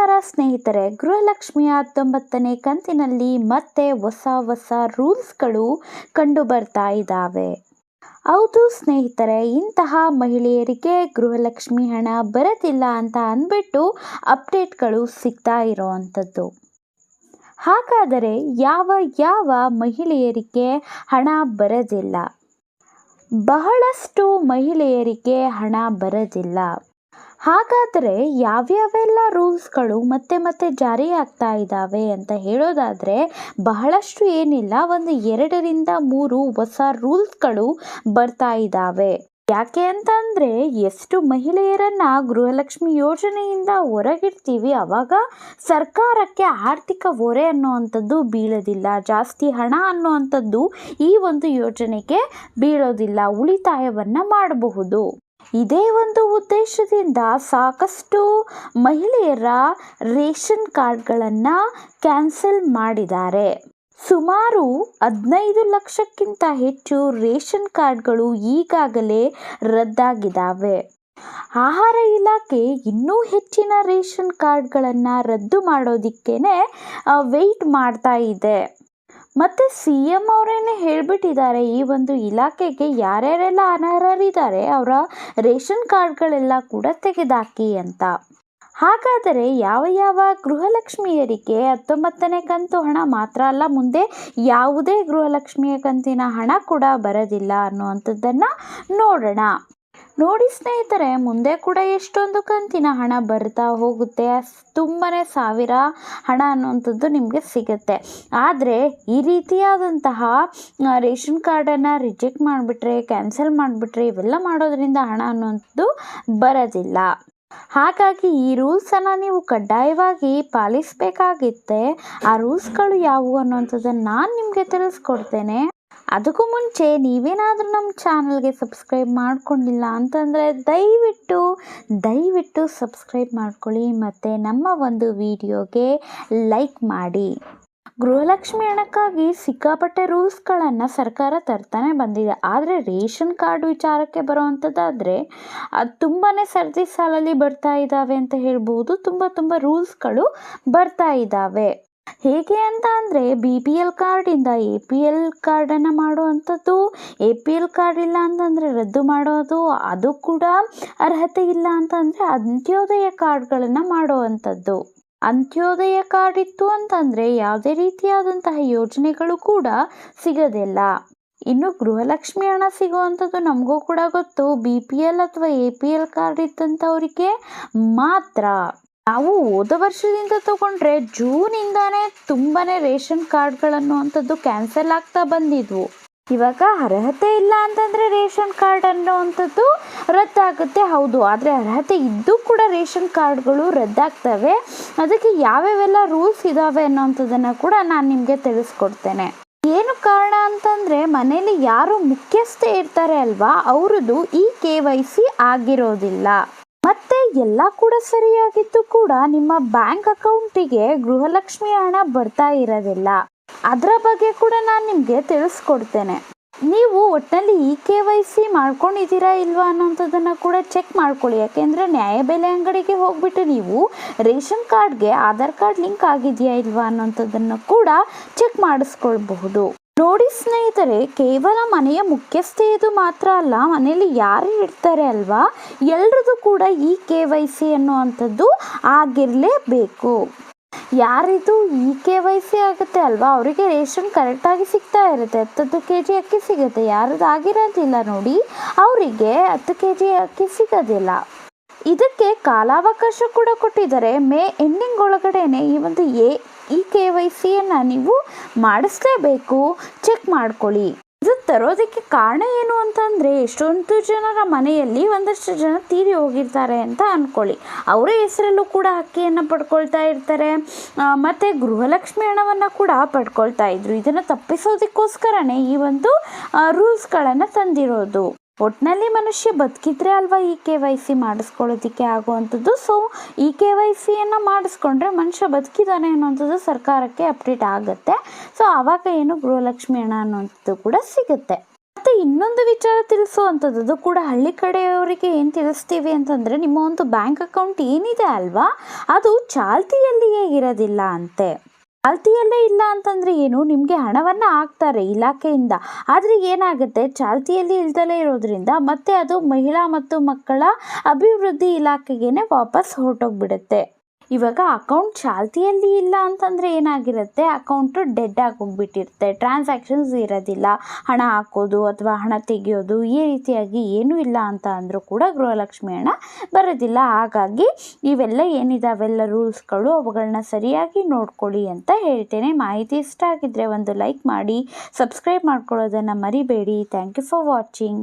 ನಮಸ್ಕಾರ ಸ್ನೇಹಿತರೆ, ಗೃಹಲಕ್ಷ್ಮಿಯ 19ನೇ ಕಂತಿನಲ್ಲಿ ಮತ್ತೆ ಹೊಸ ರೂಲ್ಸ್ಗಳು ಕಂಡು ಬರ್ತಾ ಇದ್ದಾವೆ. ಹೌದು ಸ್ನೇಹಿತರೆ, ಇಂತಹ ಮಹಿಳೆಯರಿಗೆ ಗೃಹಲಕ್ಷ್ಮಿ ಹಣ ಬರೋದಿಲ್ಲ ಅಂತ ಅಂದ್ಬಿಟ್ಟು ಅಪ್ಡೇಟ್ಗಳು ಸಿಗ್ತಾ ಇರೋವಂಥದ್ದು. ಹಾಗಾದರೆ ಯಾವ ಮಹಿಳೆಯರಿಗೆ ಹಣ ಬರೋದಿಲ್ಲ? ಬಹಳಷ್ಟು ಮಹಿಳೆಯರಿಗೆ ಹಣ ಬರೋದಿಲ್ಲ. ಹಾಗಾದರೆ ಯಾವ್ಯಾವೆಲ್ಲ ರೂಲ್ಸ್ಗಳು ಮತ್ತೆ ಜಾರಿಯಾಗ್ತಾ ಇದ್ದಾವೆ ಅಂತ ಹೇಳೋದಾದರೆ ಬಹಳಷ್ಟು ಏನಿಲ್ಲ, 2ರಿಂದ 3 ಹೊಸ ರೂಲ್ಸ್ಗಳು ಬರ್ತಾ ಇದ್ದಾವೆ. ಯಾಕೆ ಅಂತ ಅಂದರೆ, ಎಷ್ಟು ಮಹಿಳೆಯರನ್ನು ಗೃಹಲಕ್ಷ್ಮಿ ಯೋಜನೆಯಿಂದ ಹೊರಗಿಡ್ತೀವಿ ಆವಾಗ ಸರ್ಕಾರಕ್ಕೆ ಆರ್ಥಿಕ ಹೊರೆ ಅನ್ನುವಂಥದ್ದು ಬೀಳೋದಿಲ್ಲ. ಜಾಸ್ತಿ ಹಣ ಅನ್ನುವಂಥದ್ದು ಈ ಒಂದು ಯೋಜನೆಗೆ ಬೀಳೋದಿಲ್ಲ, ಉಳಿತಾಯವನ್ನು ಮಾಡಬಹುದು. ಇದೇ ಒಂದು ಉದ್ದೇಶದಿಂದ ಸಾಕಷ್ಟು ಮಹಿಳೆಯರ ರೇಷನ್ ಕಾರ್ಡ್ಗಳನ್ನು ಕ್ಯಾನ್ಸಲ್ ಮಾಡಿದ್ದಾರೆ. ಸುಮಾರು 15 ಲಕ್ಷಕ್ಕಿಂತ ಹೆಚ್ಚು ರೇಷನ್ ಕಾರ್ಡ್ಗಳು ಈಗಾಗಲೇ ರದ್ದಾಗಿದ್ದಾವೆ. ಆಹಾರ ಇಲಾಖೆ ಇನ್ನೂ ಹೆಚ್ಚಿನ ರೇಷನ್ ಕಾರ್ಡ್ಗಳನ್ನು ರದ್ದು ಮಾಡೋದಕ್ಕೇನೆ ವೆಯ್ಟ್ ಮಾಡ್ತಾ ಇದೆ. ಮತ್ತು CM ಅವರೇನೆ ಹೇಳಿಬಿಟ್ಟಿದ್ದಾರೆ, ಈ ಒಂದು ಇಲಾಖೆಗೆ ಯಾರ್ಯಾರೆಲ್ಲ ಅನರ್ಹರಿದ್ದಾರೆ ಅವರ ರೇಷನ್ ಕಾರ್ಡ್ಗಳೆಲ್ಲ ಕೂಡ ತೆಗೆದಾಕಿ ಅಂತ. ಹಾಗಾದರೆ ಯಾವ ಗೃಹಲಕ್ಷ್ಮಿಯರಿಗೆ 19ನೇ ಕಂತು ಹಣ ಮಾತ್ರ ಅಲ್ಲ, ಮುಂದೆ ಯಾವುದೇ ಗೃಹಲಕ್ಷ್ಮಿಯ ಕಂತಿನ ಹಣ ಕೂಡ ಬರೋದಿಲ್ಲ ಅನ್ನುವಂಥದ್ದನ್ನು ನೋಡೋಣ. ನೋಡಿ ಸ್ನೇಹಿತರೆ, ಮುಂದೆ ಕೂಡ ಎಷ್ಟೊಂದು ಕಂತಿನ ಹಣ ಬರ್ತಾ ಹೋಗುತ್ತೆ, ತುಂಬಾ ಸಾವಿರ ಹಣ ಅನ್ನುವಂಥದ್ದು ನಿಮಗೆ ಸಿಗುತ್ತೆ. ಆದರೆ ಈ ರೀತಿಯಾದಂತಹ ರೇಷನ್ ಕಾರ್ಡನ್ನು ರಿಜೆಕ್ಟ್ ಮಾಡಿಬಿಟ್ರೆ, ಕ್ಯಾನ್ಸಲ್ ಮಾಡಿಬಿಟ್ರೆ, ಇವೆಲ್ಲ ಮಾಡೋದ್ರಿಂದ ಹಣ ಅನ್ನುವಂಥದ್ದು ಬರೋದಿಲ್ಲ. ಹಾಗಾಗಿ ಈ ರೂಲ್ಸನ್ನು ನೀವು ಕಡ್ಡಾಯವಾಗಿ ಪಾಲಿಸಬೇಕಾಗುತ್ತೆ. ಆ ರೂಲ್ಸ್ಗಳು ಯಾವುವು ಅನ್ನುವಂಥದ್ದನ್ನು ನಾನು ನಿಮಗೆ ತಿಳಿಸ್ಕೊಡ್ತೇನೆ. ಅದಕ್ಕೂ ಮುಂಚೆ ನೀವೇನಾದರೂ ನಮ್ಮ ಚಾನಲ್ಗೆ ಸಬ್ಸ್ಕ್ರೈಬ್ ಮಾಡ್ಕೊಂಡಿಲ್ಲ ಅಂತಂದರೆ ದಯವಿಟ್ಟು ಸಬ್ಸ್ಕ್ರೈಬ್ ಮಾಡ್ಕೊಳ್ಳಿ ಮತ್ತು ನಮ್ಮ ಒಂದು ವಿಡಿಯೋಗೆ ಲೈಕ್ ಮಾಡಿ. ಗೃಹಲಕ್ಷ್ಮಿ ಹಣಕ್ಕಾಗಿ ಸಿಕ್ಕಾಪಟ್ಟೆ ರೂಲ್ಸ್ಗಳನ್ನು ಸರ್ಕಾರ ತರ್ತಾನೆ ಬಂದಿದೆ. ಆದರೆ ರೇಷನ್ ಕಾರ್ಡ್ ವಿಚಾರಕ್ಕೆ ಬರುವಂಥದ್ದಾದರೆ ಅದು ತುಂಬಾ ಸರದಿ ಸಾಲಲ್ಲಿ ಬರ್ತಾ ಇದ್ದಾವೆ ಅಂತ ಹೇಳ್ಬೋದು. ತುಂಬ ರೂಲ್ಸ್ಗಳು ಬರ್ತಾ ಇದ್ದಾವೆ. ಹೇಗೆ ಅಂತ ಅಂದರೆ, BPL ಕಾರ್ಡಿಂದ APL ಕಾರ್ಡನ್ನು ಮಾಡುವಂಥದ್ದು, APL ಕಾರ್ಡ್ ಇಲ್ಲ ಅಂತಂದರೆ ರದ್ದು ಮಾಡೋದು, ಅದು ಕೂಡ ಅರ್ಹತೆ ಇಲ್ಲ ಅಂತಂದರೆ ಅಂತ್ಯೋದಯ ಕಾರ್ಡ್ಗಳನ್ನು ಮಾಡುವಂಥದ್ದು. ಅಂತ್ಯೋದಯ ಕಾರ್ಡ್ ಇತ್ತು ಅಂತಂದರೆ ಯಾವುದೇ ರೀತಿಯಾದಂತಹ ಯೋಜನೆಗಳು ಕೂಡ ಸಿಗೋದಿಲ್ಲ. ಇನ್ನು ಗೃಹಲಕ್ಷ್ಮಿ ಹಣ ಸಿಗುವಂಥದ್ದು ನಮಗೂ ಕೂಡ ಗೊತ್ತು, BPL ಅಥವಾ APL ಕಾರ್ಡ್ ಇದ್ದಂಥವರಿಗೆ ಮಾತ್ರ. ನಾವು ಹೋದ ವರ್ಷದಿಂದ ತಗೊಂಡ್ರೆ ಜೂನಿಂದಾನೇ ತುಂಬಾ ರೇಷನ್ ಕಾರ್ಡ್ಗಳನ್ನುವಂಥದ್ದು ಕ್ಯಾನ್ಸಲ್ ಆಗ್ತಾ ಬಂದಿದ್ವು. ಇವಾಗ ಅರ್ಹತೆ ಇಲ್ಲ ಅಂತಂದರೆ ರೇಷನ್ ಕಾರ್ಡ್ ಅನ್ನುವಂಥದ್ದು ರದ್ದಾಗುತ್ತೆ, ಹೌದು. ಆದರೆ ಅರ್ಹತೆ ಇದ್ದು ಕೂಡ ರೇಷನ್ ಕಾರ್ಡ್ಗಳು ರದ್ದಾಗ್ತವೆ. ಅದಕ್ಕೆ ಯಾವ್ಯಾವೆಲ್ಲ ರೂಲ್ಸ್ ಇದ್ದಾವೆ ಅನ್ನೋವಂಥದ್ದನ್ನು ಕೂಡ ನಾನು ನಿಮಗೆ ತಿಳಿಸ್ಕೊಡ್ತೇನೆ. ಏನು ಕಾರಣ ಅಂತಂದರೆ, ಮನೇಲಿ ಯಾರು ಮುಖ್ಯಸ್ಥೆ ಇರ್ತಾರೆ ಅಲ್ವಾ, ಅವ್ರದ್ದು ಈ KYC ಆಗಿರೋದಿಲ್ಲ. ಮತ್ತೆ ಎಲ್ಲ ಕೂಡ ಸರಿಯಾಗಿದ್ದು ಕೂಡ ನಿಮ್ಮ ಬ್ಯಾಂಕ್ ಅಕೌಂಟಿಗೆ ಗೃಹಲಕ್ಷ್ಮಿ ಹಣ ಬರ್ತಾ ಇರೋದಿಲ್ಲ. ಅದರ ಬಗ್ಗೆ ಕೂಡ ನಾನು ನಿಮಗೆ ತಿಳಿಸ್ಕೊಡ್ತೇನೆ. ನೀವು ಒಟ್ಟಿನಲ್ಲಿ ಈ KYC ಮಾಡ್ಕೊಂಡಿದ್ದೀರಾ ಇಲ್ವಾ ಅನ್ನೋಂಥದ್ದನ್ನು ಕೂಡ ಚೆಕ್ ಮಾಡ್ಕೊಳ್ಳಿ. ಯಾಕೆಂದರೆ ನ್ಯಾಯಬೆಲೆ ಅಂಗಡಿಗೆ ಹೋಗ್ಬಿಟ್ಟು ನೀವು ರೇಷನ್ ಕಾರ್ಡ್ಗೆ ಆಧಾರ್ ಕಾರ್ಡ್ ಲಿಂಕ್ ಆಗಿದೆಯಾ ಇಲ್ವಾ ಅನ್ನೋಂಥದ್ದನ್ನು ಕೂಡ ಚೆಕ್ ಮಾಡಿಸ್ಕೊಳ್ಬಹುದು. ನೋಡಿ ಸ್ನೇಹಿತರೆ, ಕೇವಲ ಮನೆಯ ಮುಖ್ಯಸ್ಥೆಯದು ಮಾತ್ರ ಅಲ್ಲ, ಮನೆಯಲ್ಲಿ ಯಾರು ಇರ್ತಾರೆ ಅಲ್ವಾ ಎಲ್ರದ್ದು ಕೂಡ ಈ KYC ಅನ್ನುವಂಥದ್ದು ಆಗಿರಲೇಬೇಕು. ಯಾರಿದು ಈ KYC ಆಗುತ್ತೆ ಅಲ್ವಾ ಅವರಿಗೆ ರೇಷನ್ ಕರೆಕ್ಟಾಗಿ ಸಿಗ್ತಾ ಇರುತ್ತೆ. 10 kg ಅಕ್ಕಿ ಸಿಗುತ್ತೆ. ಯಾರದು ಆಗಿರೋದಿಲ್ಲ ನೋಡಿ, ಅವರಿಗೆ 10 kg ಅಕ್ಕಿ ಸಿಗೋದಿಲ್ಲ. ಇದಕ್ಕೆ ಕಾಲಾವಕಾಶ ಕೂಡ ಕೊಟ್ಟಿದ್ದಾರೆ. ಮೇ ಎಂಡಿಂಗ್ ಒಳಗಡೆನೆ ಈ ಒಂದು ಈ KYCಯನ್ನು ನೀವು ಮಾಡಿಸ್ಲೇಬೇಕು. ಚೆಕ್ ಮಾಡ್ಕೊಳ್ಳಿ. ಇದು ತರೋದಕ್ಕೆ ಕಾರಣ ಏನು ಅಂತಂದರೆ, ಎಷ್ಟೊಂದು ಜನರ ಮನೆಯಲ್ಲಿ ಒಂದಷ್ಟು ಜನ ತೀರಿ ಹೋಗಿರ್ತಾರೆ ಅಂತ ಅಂದ್ಕೊಳ್ಳಿ. ಅವರ ಹೆಸರಲ್ಲೂ ಕೂಡ ಅಕ್ಕಿಯನ್ನು ಪಡ್ಕೊಳ್ತಾ ಇರ್ತಾರೆ, ಮತ್ತು ಗೃಹಲಕ್ಷ್ಮಿ ಹಣವನ್ನು ಕೂಡ ಪಡ್ಕೊಳ್ತಾ ಇದ್ರು. ಇದನ್ನು ತಪ್ಪಿಸೋದಕ್ಕೋಸ್ಕರನೇ ಈ ಒಂದು ರೂಲ್ಸ್ಗಳನ್ನು ತಂದಿರೋದು. ಒಟ್ಟಿನಲ್ಲಿ ಮನುಷ್ಯ ಬದುಕಿದ್ರೆ ಅಲ್ವಾ ಈ KYC ಮಾಡಿಸ್ಕೊಳ್ಳೋದಕ್ಕೆ ಆಗುವಂಥದ್ದು. ಸೊ ಈ KYCಯನ್ನು ಮಾಡಿಸ್ಕೊಂಡ್ರೆ ಮನುಷ್ಯ ಬದುಕಿದ್ದಾನೆ ಅನ್ನೋಂಥದ್ದು ಸರ್ಕಾರಕ್ಕೆ ಅಪ್ಡೇಟ್ ಆಗುತ್ತೆ. ಸೊ ಆವಾಗ ಏನು ಗೃಹಲಕ್ಷ್ಮಿ ಹಣ ಅನ್ನೋಂಥದ್ದು ಕೂಡ ಸಿಗುತ್ತೆ. ಮತ್ತು ಇನ್ನೊಂದು ವಿಚಾರ ತಿಳಿಸುವಂಥದ್ದು, ಅದು ಕೂಡ ಹಳ್ಳಿ ಕಡೆಯವರಿಗೆ ಏನು ತಿಳಿಸ್ತೀವಿ ಅಂತಂದರೆ, ನಿಮ್ಮ ಒಂದು ಬ್ಯಾಂಕ್ ಅಕೌಂಟ್ ಏನಿದೆ ಅಲ್ವಾ, ಅದು ಚಾಲ್ತಿಯಲ್ಲಿಯೇ ಇರೋದಿಲ್ಲ ಅಂತೆ. ಚಾಲ್ತಿಯಲ್ಲೇ ಇಲ್ಲ ಅಂತಂದರೆ ಏನು, ನಿಮಗೆ ಹಣವನ್ನು ಹಾಕ್ತಾರೆ ಇಲಾಖೆಯಿಂದ, ಆದರೆ ಏನಾಗುತ್ತೆ, ಚಾಲ್ತಿಯಲ್ಲಿ ಇಲ್ದಲೇ ಇರೋದ್ರಿಂದ ಮತ್ತೆ ಅದು ಮಹಿಳಾ ಮತ್ತು ಮಕ್ಕಳ ಅಭಿವೃದ್ಧಿ ಇಲಾಖೆಗೇ ವಾಪಸ್ ಹೊರಟೋಗ್ಬಿಡುತ್ತೆ. ಇವಾಗ ಅಕೌಂಟ್ ಚಾಲ್ತಿಯಲ್ಲಿ ಇಲ್ಲ ಅಂತಂದರೆ ಏನಾಗಿರುತ್ತೆ, ಅಕೌಂಟು ಡೆಡ್ ಆಗೋಗ್ಬಿಟ್ಟಿರುತ್ತೆ, ಟ್ರಾನ್ಸಾಕ್ಷನ್ಸ್ ಇರೋದಿಲ್ಲ, ಹಣ ಹಾಕೋದು ಅಥವಾ ಹಣ ತೆಗೆಯೋದು ಈ ರೀತಿಯಾಗಿ ಏನೂ ಇಲ್ಲ ಅಂತ ಅಂದರೂ ಕೂಡ ಗೃಹಲಕ್ಷ್ಮಿ ಹಣ ಬರೋದಿಲ್ಲ. ಹಾಗಾಗಿ ಇವೆಲ್ಲ ಏನಿದಾವೆಲ್ಲ ರೂಲ್ಸ್ಗಳು ಅವುಗಳನ್ನ ಸರಿಯಾಗಿ ನೋಡ್ಕೊಳ್ಳಿ ಅಂತ ಹೇಳ್ತೇನೆ. ಮಾಹಿತಿ ಇಷ್ಟ ಆಗಿದ್ದರೆ ಒಂದು ಲೈಕ್ ಮಾಡಿ, ಸಬ್ಸ್ಕ್ರೈಬ್ ಮಾಡ್ಕೊಳ್ಳೋದನ್ನು ಮರಿಬೇಡಿ. Thank you for watching.